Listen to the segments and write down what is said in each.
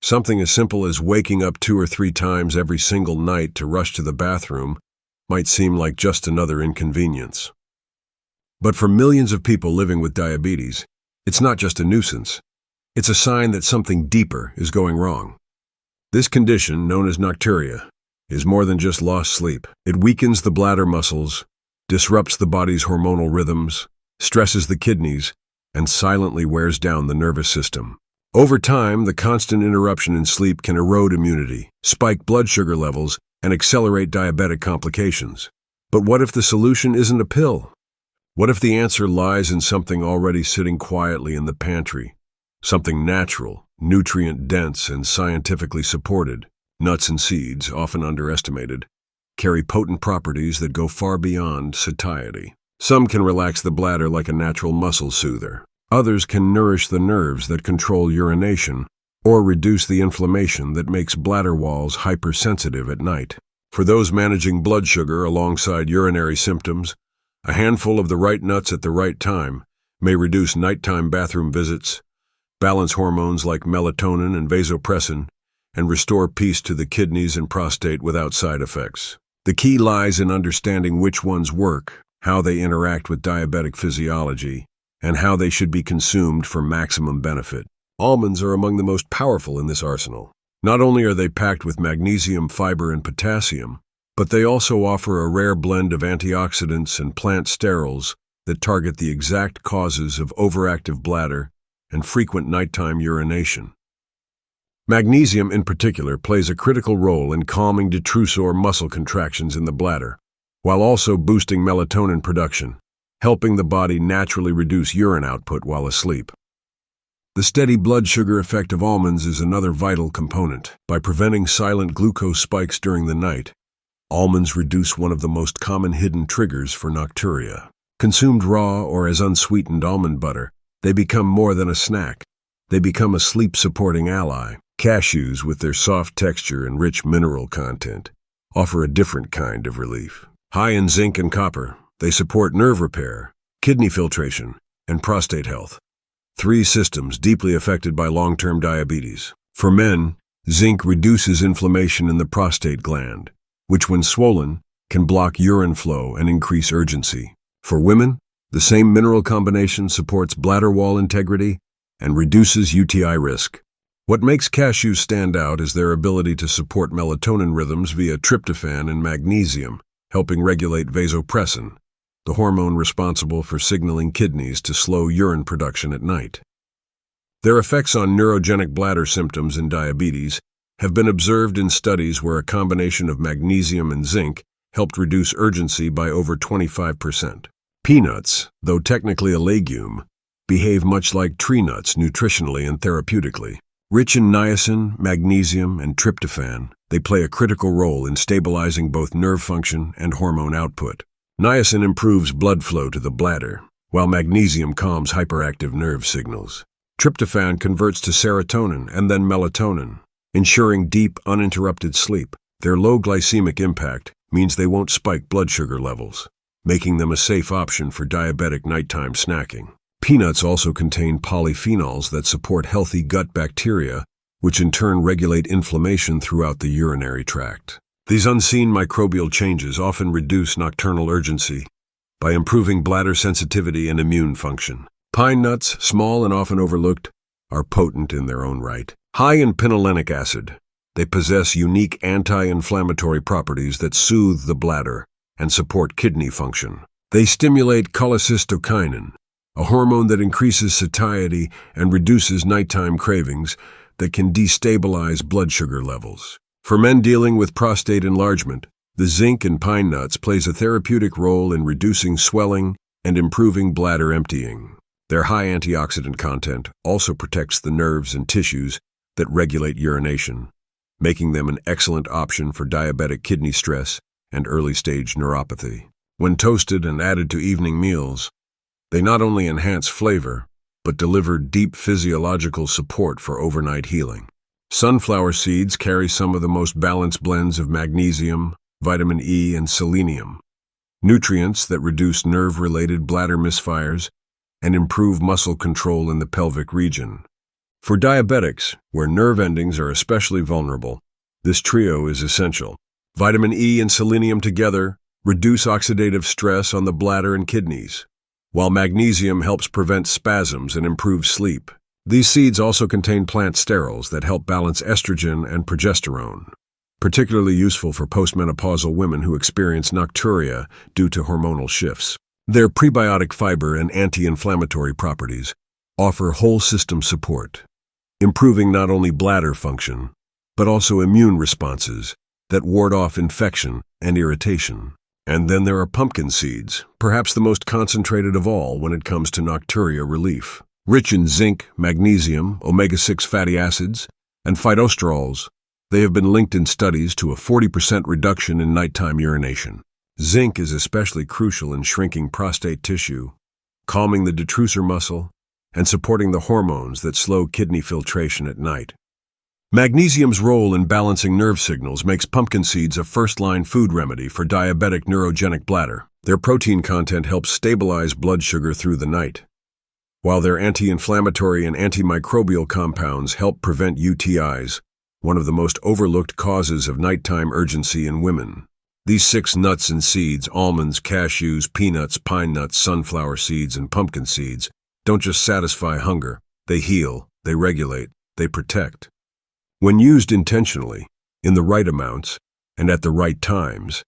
Something as simple as waking up 2 or 3 times every single night to rush to the bathroom might seem like just another inconvenience. But for millions of people living with diabetes, it's not just a nuisance. It's a sign that something deeper is going wrong. This condition, known as nocturia, is more than just lost sleep. It weakens the bladder muscles, disrupts the body's hormonal rhythms, stresses the kidneys, and silently wears down the nervous system. Over time, the constant interruption in sleep can erode immunity, spike blood sugar levels, and accelerate diabetic complications. But what if the solution isn't a pill? What if the answer lies in something already sitting quietly in the pantry? Something natural, nutrient-dense, and scientifically supported. Nuts and seeds, often underestimated, carry potent properties that go far beyond satiety. Some can relax the bladder like a natural muscle soother. Others can nourish the nerves that control urination or reduce the inflammation that makes bladder walls hypersensitive at night. For those managing blood sugar alongside urinary symptoms, a handful of the right nuts at the right time may reduce nighttime bathroom visits, balance hormones like melatonin and vasopressin, and restore peace to the kidneys and prostate without side effects. The key lies in understanding which ones work, how they interact with diabetic physiology, and how they should be consumed for maximum benefit. Almonds are among the most powerful in this arsenal. Not only are they packed with magnesium, fiber, and potassium, but they also offer a rare blend of antioxidants and plant sterols that target the exact causes of overactive bladder and frequent nighttime urination. Magnesium, in particular, plays a critical role in calming detrusor muscle contractions in the bladder, while also boosting melatonin production, helping the body naturally reduce urine output while asleep. The steady blood sugar effect of almonds is another vital component. By preventing silent glucose spikes during the night, almonds reduce one of the most common hidden triggers for nocturia. Consumed raw or as unsweetened almond butter, they become more than a snack. They become a sleep-supporting ally. Cashews, with their soft texture and rich mineral content, offer a different kind of relief. High in zinc and copper, they support nerve repair, kidney filtration, and prostate health. 3 systems deeply affected by long-term diabetes. For men, zinc reduces inflammation in the prostate gland, which when swollen, can block urine flow and increase urgency. For women, the same mineral combination supports bladder wall integrity and reduces UTI risk. What makes cashews stand out is their ability to support melatonin rhythms via tryptophan and magnesium, helping regulate vasopressin, the hormone responsible for signaling kidneys to slow urine production at night. Their effects on neurogenic bladder symptoms in diabetes have been observed in studies where a combination of magnesium and zinc helped reduce urgency by over 25%. Peanuts, though technically a legume, behave much like tree nuts nutritionally and therapeutically. Rich in niacin, magnesium, and tryptophan, they play a critical role in stabilizing both nerve function and hormone output. Niacin improves blood flow to the bladder, while magnesium calms hyperactive nerve signals. Tryptophan converts to serotonin and then melatonin, ensuring deep, uninterrupted sleep. Their low glycemic impact means they won't spike blood sugar levels, making them a safe option for diabetic nighttime snacking. Peanuts also contain polyphenols that support healthy gut bacteria, which in turn regulate inflammation throughout the urinary tract. These unseen microbial changes often reduce nocturnal urgency by improving bladder sensitivity and immune function. Pine nuts, small and often overlooked, are potent in their own right. High in phenolenic acid, they possess unique anti-inflammatory properties that soothe the bladder and support kidney function. They stimulate cholecystokinin, a hormone that increases satiety and reduces nighttime cravings that can destabilize blood sugar levels. For men dealing with prostate enlargement, the zinc in pine nuts plays a therapeutic role in reducing swelling and improving bladder emptying. Their high antioxidant content also protects the nerves and tissues that regulate urination, making them an excellent option for diabetic kidney stress and early-stage neuropathy. When toasted and added to evening meals, they not only enhance flavor, but deliver deep physiological support for overnight healing. Sunflower seeds carry some of the most balanced blends of magnesium, vitamin E, and selenium, nutrients that reduce nerve-related bladder misfires and improve muscle control in the pelvic region. For diabetics, where nerve endings are especially vulnerable, this trio is essential. Vitamin E and selenium together reduce oxidative stress on the bladder and kidneys, while magnesium helps prevent spasms and improve sleep. These seeds also contain plant sterols that help balance estrogen and progesterone, particularly useful for postmenopausal women who experience nocturia due to hormonal shifts. Their prebiotic fiber and anti-inflammatory properties offer whole system support, improving not only bladder function, but also immune responses that ward off infection and irritation. And then there are pumpkin seeds, perhaps the most concentrated of all when it comes to nocturia relief. Rich in zinc, magnesium, omega-6 fatty acids, and phytosterols, they have been linked in studies to a 40% reduction in nighttime urination. Zinc is especially crucial in shrinking prostate tissue, calming the detrusor muscle, and supporting the hormones that slow kidney filtration at night. Magnesium's role in balancing nerve signals makes pumpkin seeds a first-line food remedy for diabetic neurogenic bladder. Their protein content helps stabilize blood sugar through the night, while their anti-inflammatory and antimicrobial compounds help prevent UTIs, one of the most overlooked causes of nighttime urgency in women. These 6 nuts and seeds, almonds, cashews, peanuts, pine nuts, sunflower seeds, and pumpkin seeds, don't just satisfy hunger. They heal, they regulate, they protect. When used intentionally, in the right amounts, and at the right times,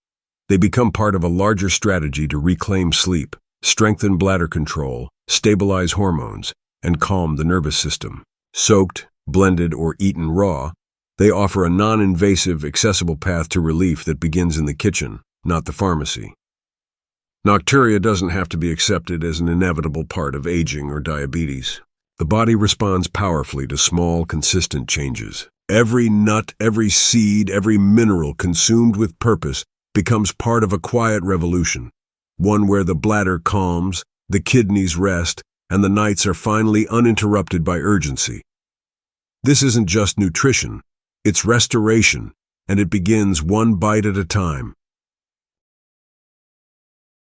they become part of a larger strategy to reclaim sleep, strengthen bladder control, stabilize hormones, and calm the nervous system. Soaked, blended, or eaten raw, they offer a non-invasive, accessible path to relief that begins in the kitchen, not the pharmacy. Nocturia doesn't have to be accepted as an inevitable part of aging or diabetes. The body responds powerfully to small, consistent changes. Every nut, every seed, every mineral consumed with purpose becomes part of a quiet revolution, one where the bladder calms, the kidneys rest, and the nights are finally uninterrupted by urgency. This isn't just nutrition, it's restoration, and it begins one bite at a time.